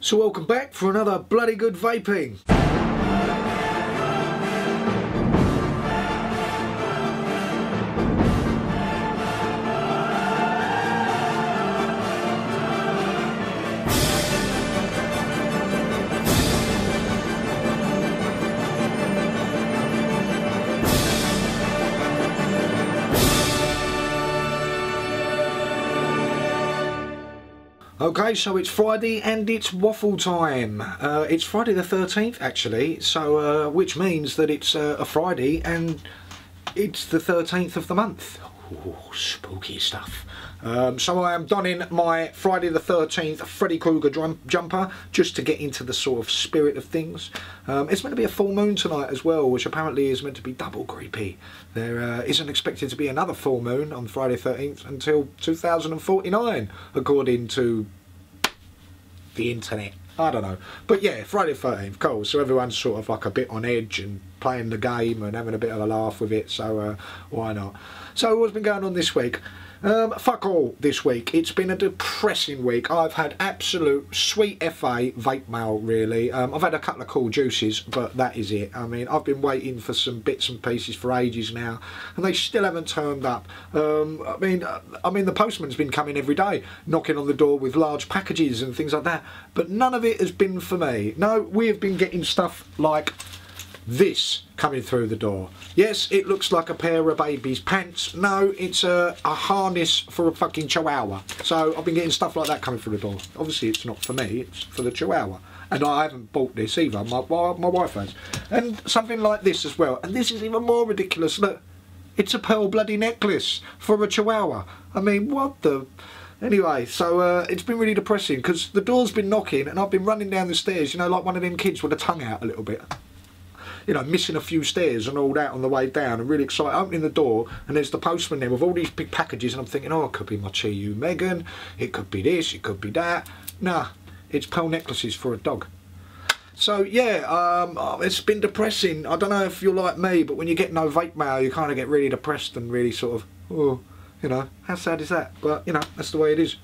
So welcome back for another bloody good vaping. Okay, so it's Friday and it's waffle time. It's Friday the 13th actually, so which means that it's a Friday and it's the 13th of the month. Ooh, spooky stuff. So I am donning my Friday the 13th Freddy Krueger jumper just to get into the sort of spirit of things. It's meant to be a full moon tonight as well, which apparently is meant to be double creepy. There isn't expected to be another full moon on Friday 13th until 2049, according to the internet. I don't know. But yeah, Friday the 13th, cool. So everyone's sort of like a bit on edge and playing the game and having a bit of a laugh with it, so why not? So what's been going on this week? Fuck all this week. It's been a depressing week. I've had absolute sweet FA vape mail really. I've had a couple of cool juices, but that is it. I mean, I've been waiting for some bits and pieces for ages now, and they still haven't turned up. I mean, the postman's been coming every day, knocking on the door with large packages and things like that, but none of it has been for me. No, we have been getting stuff like this coming through the door. Yes, it looks like a pair of baby's pants. No, it's a harness for a fucking chihuahua. So I've been getting stuff like that coming through the door. Obviously it's not for me, it's for the chihuahua. And I haven't bought this either, my wife has. And something like this as well. And this is even more ridiculous. Look, it's a pearl bloody necklace for a chihuahua. I mean, what the... Anyway, so it's been really depressing because the door's been knocking and I've been running down the stairs, you know, like one of them kids with a tongue out a little bit. You know, missing a few stairs and all that on the way down, and really excited, opening the door, and there's the postman there with all these big packages, and I'm thinking, oh, it could be my Chi-Yu Megan, it could be this, it could be that. Nah, it's pearl necklaces for a dog. So yeah, it's been depressing. I don't know if you're like me, but when you get no vape mail, you kind of get really depressed and really sort of, oh, you know, how sad is that? But, you know, that's the way it is.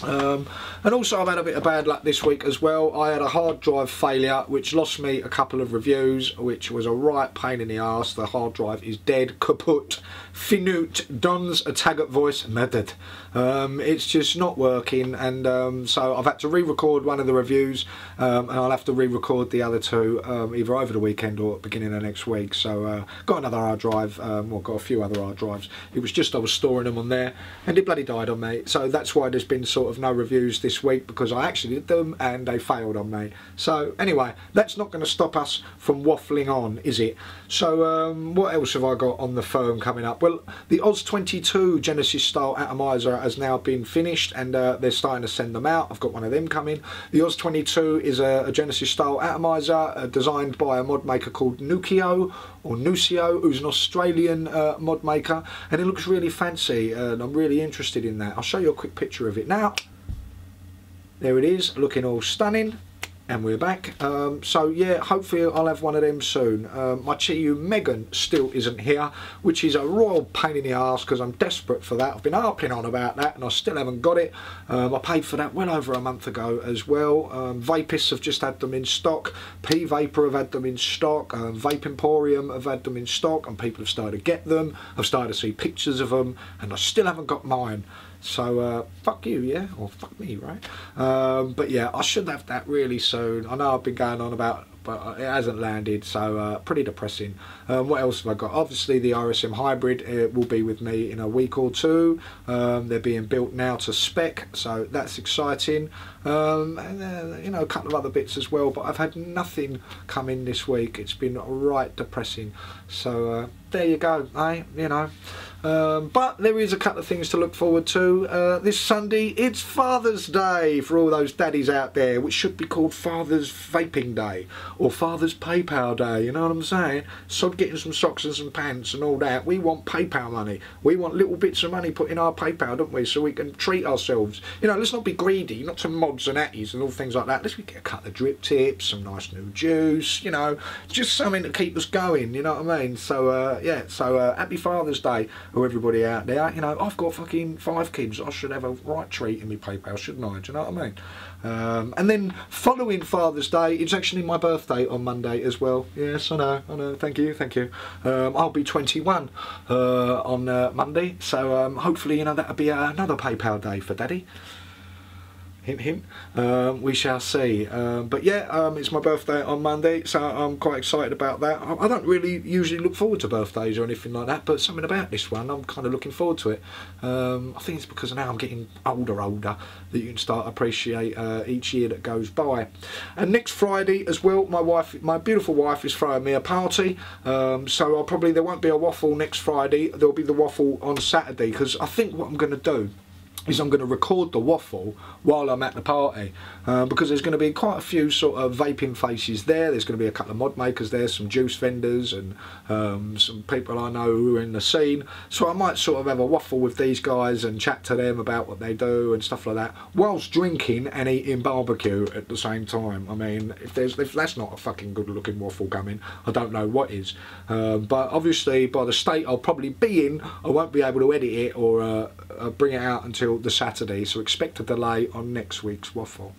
And also I've had a bit of bad luck this week as well. I had a hard drive failure which lost me a couple of reviews, which was a right pain in the arse. The hard drive is dead, kaput, finute, Don's a Taggart voice, murdered. It's just not working, and so I've had to re-record one of the reviews, and I'll have to re-record the other two either over the weekend or at the beginning of next week. So got another hard drive, well, got a few other hard drives. It was just I was storing them on there and it bloody died on me, so that's why there's been sort of no reviews this week, because I actually did them and they failed on me. So anyway, that's not going to stop us from waffling on, is it? So what else have I got on the firm coming up? Well, the Oz 22 Genesis style atomizer has now been finished, and they're starting to send them out. I've got one of them coming. The Oz 22 is a Genesis style atomizer designed by a mod maker called Nucio, who's an Australian mod maker, and it looks really fancy, and I'm really interested in that. I'll show you a quick picture of it now. There it is, looking all stunning, and we're back. So yeah, hopefully I'll have one of them soon. My Chi-Yu Megan still isn't here, which is a royal pain in the arse because I'm desperate for that. I've been harping on about that and I still haven't got it. I paid for that well over a month ago as well. Vapists have just had them in stock. P-Vapor have had them in stock. Vape Emporium have had them in stock, and people have started to get them. I've started to see pictures of them, and I still haven't got mine. So fuck you, yeah, or fuck me, right? But yeah, I should have that really soon. I know I've been going on about, but it hasn't landed, so pretty depressing. What else have I got? Obviously the RSM Hybrid will be with me in a week or two. They're being built now to spec, so that's exciting. And you know, a couple of other bits as well, but I've had nothing come in this week. It's been right depressing. So there you go, eh? You know. But there is a couple of things to look forward to. This Sunday, it's Father's Day for all those daddies out there, which should be called Father's Vaping Day or Father's PayPal Day, you know what I'm saying? Sod getting some socks and some pants and all that. We want PayPal money. We want little bits of money put in our PayPal, don't we, so we can treat ourselves. You know, let's not be greedy, not to mods and atties and all things like that. Let's get a couple of drip tips, some nice new juice, you know, just something to keep us going, you know what I mean? So, yeah, so happy Father's Day. Or everybody out there, you know, I've got fucking 5 kids. I should have a right treat in my PayPal, shouldn't I? Do you know what I mean? And then following Father's Day, it's actually my birthday on Monday as well. Yes, I know, thank you. I'll be 21 on Monday, so hopefully, you know, that'll be another PayPal day for Daddy. Hint, hint. We shall see. But yeah, it's my birthday on Monday, so I'm quite excited about that. I don't really usually look forward to birthdays or anything like that, but something about this one, I'm kind of looking forward to it. I think it's because now I'm getting older that you can start to appreciate each year that goes by. And next Friday as well, my beautiful wife is throwing me a party, so there won't be a waffle next Friday. There'll be the waffle on Saturday, because I think what I'm going to do is I'm going to record the waffle while I'm at the party, because there's going to be quite a few sort of vaping faces there. There's going to be a couple of mod makers there, some juice vendors, and some people I know who are in the scene. So I might sort of have a waffle with these guys and chat to them about what they do and stuff like that, whilst drinking and eating barbecue at the same time. I mean, if that's not a fucking good looking waffle coming, I don't know what is. But obviously, by the state I'll probably be in, I won't be able to edit it or bring it out until the Saturday, so expect a delay on next week's waffle.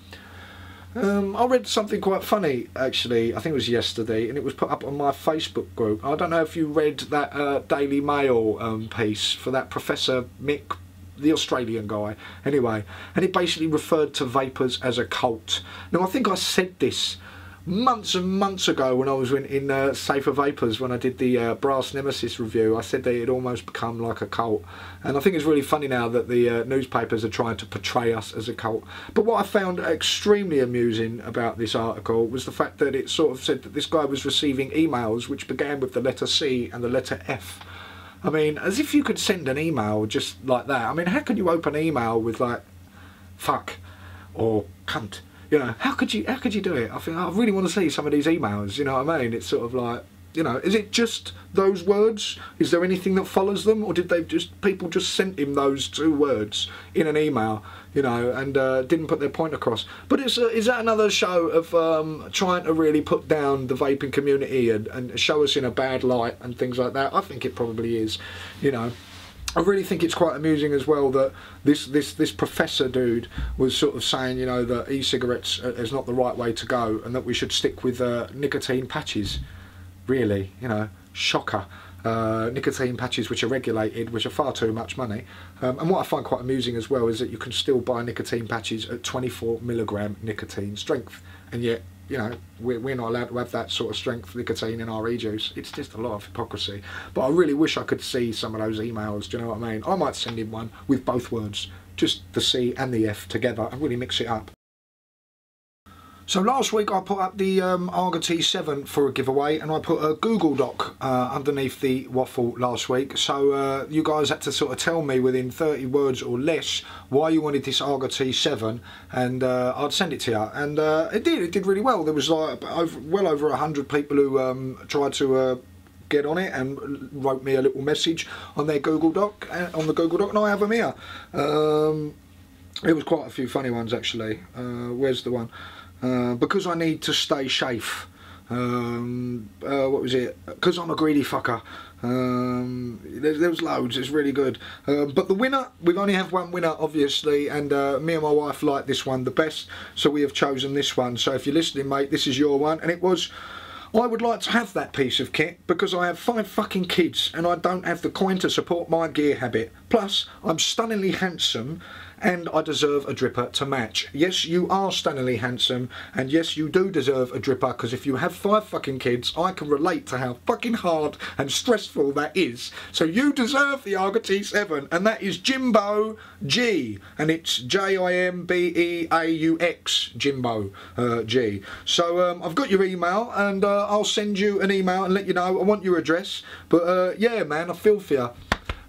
I read something quite funny actually, I think it was yesterday, and it was put up on my Facebook group. I don't know if you read that Daily Mail piece for that Professor Mick, the Australian guy, anyway, and it basically referred to vapors as a cult. Now I think I said this months and months ago when I was in Safer Vapors, when I did the Brass Nemesis review. I said that it had almost become like a cult, and I think it's really funny now that the newspapers are trying to portray us as a cult. But what I found extremely amusing about this article was the fact that it sort of said that this guy was receiving emails which began with the letter C and the letter F. I mean, as if you could send an email just like that. I mean, how can you open an email with like fuck or cunt? You know, how could you do it? I think I really want to see some of these emails, you know what I mean? It's sort of like, you know, is it just those words? Is there anything that follows them, or did people just sent him those 2 words in an email, you know, and didn't put their point across? But is that another show of trying to really put down the vaping community and show us in a bad light and things like that? I think it probably is, you know. I really think it's quite amusing as well that this professor dude was sort of saying, you know, that e-cigarettes is not the right way to go, and that we should stick with nicotine patches. Really, you know, shocker. Nicotine patches which are regulated, which are far too much money. And what I find quite amusing as well is that you can still buy nicotine patches at 24mg nicotine strength, and yet, you know, we're not allowed to have that sort of strength nicotine in our e-juice. It's just a lot of hypocrisy. But I really wish I could see some of those emails, do you know what I mean? I might send him one with both words, just the C and the F together, and really mix it up. So last week I put up the Arga T7 for a giveaway, and I put a Google Doc underneath the waffle last week. So you guys had to sort of tell me within 30 words or less why you wanted this Arga T7, and I'd send it to you. And it did really well. There was like well over 100 people who tried to get on it and wrote me a little message on their Google Doc, and I have them here. It was quite a few funny ones actually. Where's the one? Because I need to stay safe. What was it? Because I'm a greedy fucker. There was loads. It's really good. But the winner, we've only have one winner obviously, and me and my wife like this one the best, so we have chosen this one. So if you're listening, mate, this is your one. And it was, I would like to have that piece of kit because I have 5 fucking kids and I don't have the coin to support my gear habit. Plus, I'm stunningly handsome and I deserve a dripper to match. Yes, you are stunningly handsome, and yes, you do deserve a dripper, because if you have 5 fucking kids, I can relate to how fucking hard and stressful that is. So you deserve the Arga T7, and that is Jimbo G, and it's Jimbeaux, Jimbo G. So I've got your email, and I'll send you an email and let you know. I want your address, but yeah, man, I feel for you.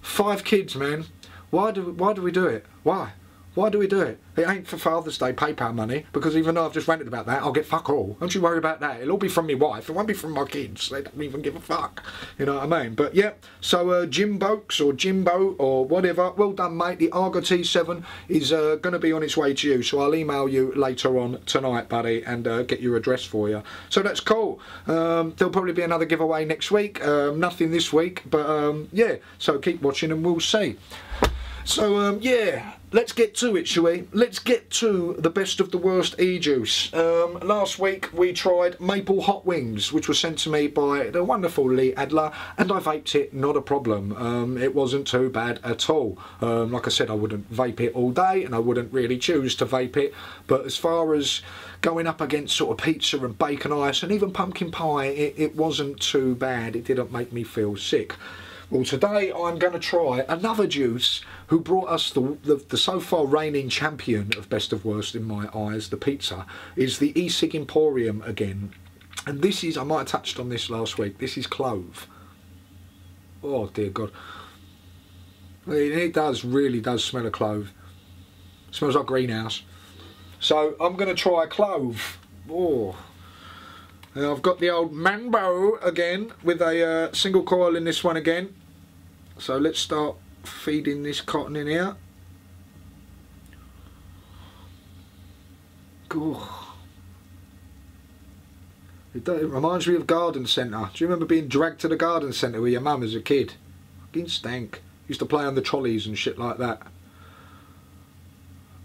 5 kids, man. Why do we do it? Why? Why do we do it? It ain't for Father's Day PayPal money, because even though I've just ranted about that, I'll get fuck all. Don't you worry about that. It'll all be from my wife. It won't be from my kids. They don't even give a fuck. You know what I mean? But yeah, so Jimbo or Jimbo or whatever, well done, mate. The Arga T7 is going to be on its way to you, so I'll email you later on tonight, buddy, and get your address for you. So that's cool. There'll probably be another giveaway next week. Nothing this week, but yeah, so keep watching and we'll see. So yeah, let's get to it, shall we? Let's get to the best of the worst e-juice. Last week we tried maple hot wings, which was sent to me by the wonderful Lee Adler, and I vaped it, not a problem. It wasn't too bad at all. Like I said, I wouldn't vape it all day, and I wouldn't really choose to vape it, but as far as going up against sort of pizza and bacon ice and even pumpkin pie, it wasn't too bad. It didn't make me feel sick. Well, today I'm going to try another juice who brought us the so far reigning champion of best of worst in my eyes, the pizza, is the E-Cig Emporium again. And this is, I might have touched on this last week, this is clove. Oh dear God. It does, really does smell of clove. It smells like greenhouse. So I'm going to try clove. Oh. Now I've got the old Mambo again with a single coil in this one again. So let's start feeding this cotton in here. Oh. It reminds me of garden centre. Do you remember being dragged to the garden centre with your mum as a kid? Fucking stank. Used to play on the trolleys and shit like that.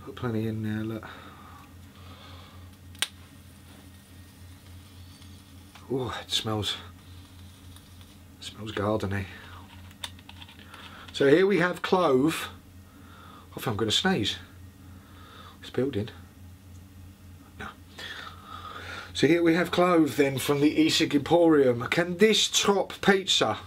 Put plenty in there, look. Oh, it smells gardeny. So here we have clove. I think I'm going to sneeze. It's building. No. So here we have clove then from the E-Cig Emporium. Can this top pizza?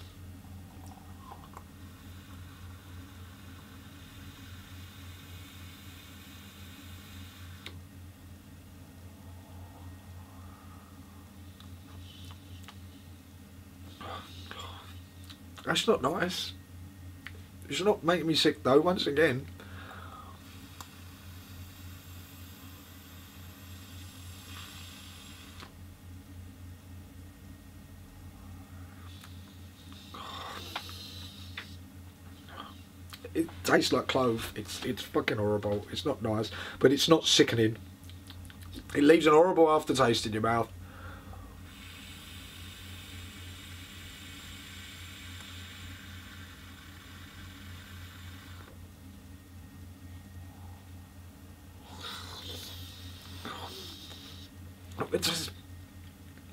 That's not nice. It's not making me sick though, once again. It tastes like clove. It's fucking horrible. It's not nice, but it's not sickening. It leaves an horrible aftertaste in your mouth.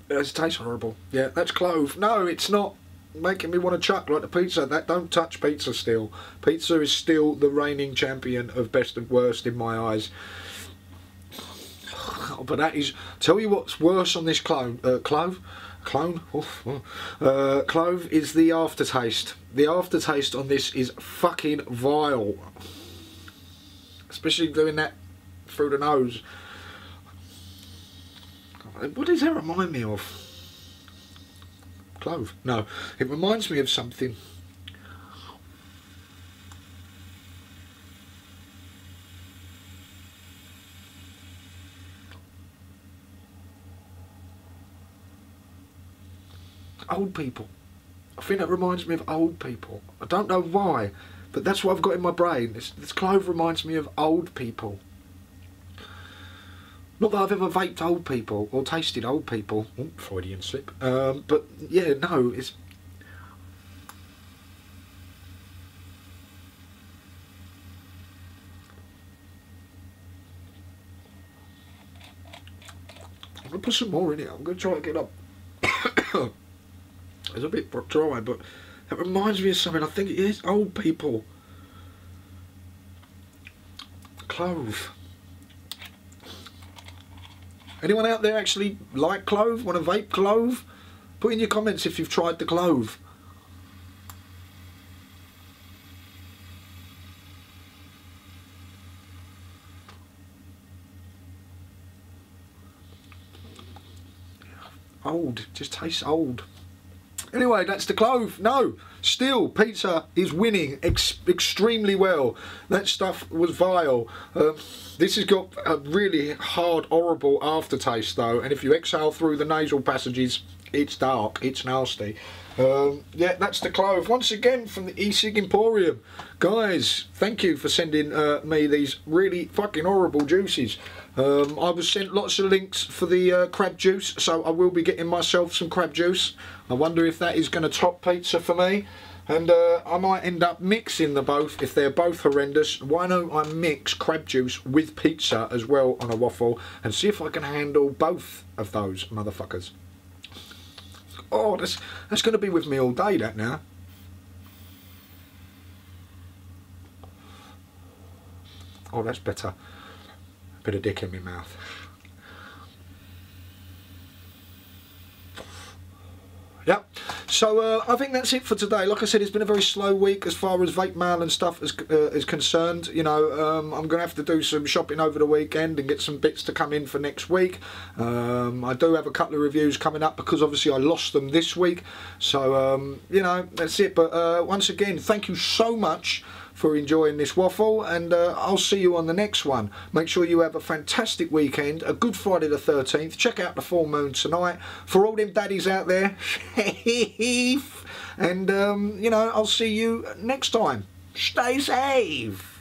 It tastes horrible. Yeah, that's clove. No, it's not making me want to chuck like the pizza. That don't touch pizza still. Pizza is still the reigning champion of best and worst in my eyes. But that is, tell you what's worse on this clove is the aftertaste. The aftertaste on this is fucking vile. Especially doing that through the nose. What does that remind me of? Clove? No, it reminds me of something. Old people. I think that reminds me of old people. I don't know why, but that's what I've got in my brain. This clove reminds me of old people. Not that I've ever vaped old people or tasted old people. Oh, Freudian slip. But yeah, no, it's... I'm going to put some more in it. I'm going to try to get up. It's a bit dry, but it reminds me of something. I think it is old people. Clove. Anyone out there actually like clove? Want to vape clove? Put in your comments if you've tried the clove. Old, just tastes old. Anyway, that's the clove. No, still, pizza is winning extremely well. That stuff was vile. This has got a really hard, horrible aftertaste though, and if you exhale through the nasal passages, it's dark, it's nasty. Yeah, that's the clove. Once again from the E-Cig Emporium. Guys, thank you for sending me these really fucking horrible juices. I was sent lots of links for the crab juice, so I will be getting myself some crab juice. I wonder if that is going to top pizza for me. And I might end up mixing the both if they're both horrendous. Why don't I mix crab juice with pizza as well on a waffle and see if I can handle both of those motherfuckers. Oh, that's going to be with me all day, that now. Oh, that's better. Bit of dick in my mouth. Yep. So I think that's it for today. Like I said, it's been a very slow week as far as vape mail and stuff is concerned. You know, I'm going to have to do some shopping over the weekend and get some bits to come in for next week. I do have a couple of reviews coming up because obviously I lost them this week. So, you know, that's it. But once again, thank you so much for enjoying this waffle, and I'll see you on the next one. Make sure you have a fantastic weekend, a good Friday the 13th. Check out the full moon tonight for all them daddies out there. And you know, I'll see you next time. Stay safe.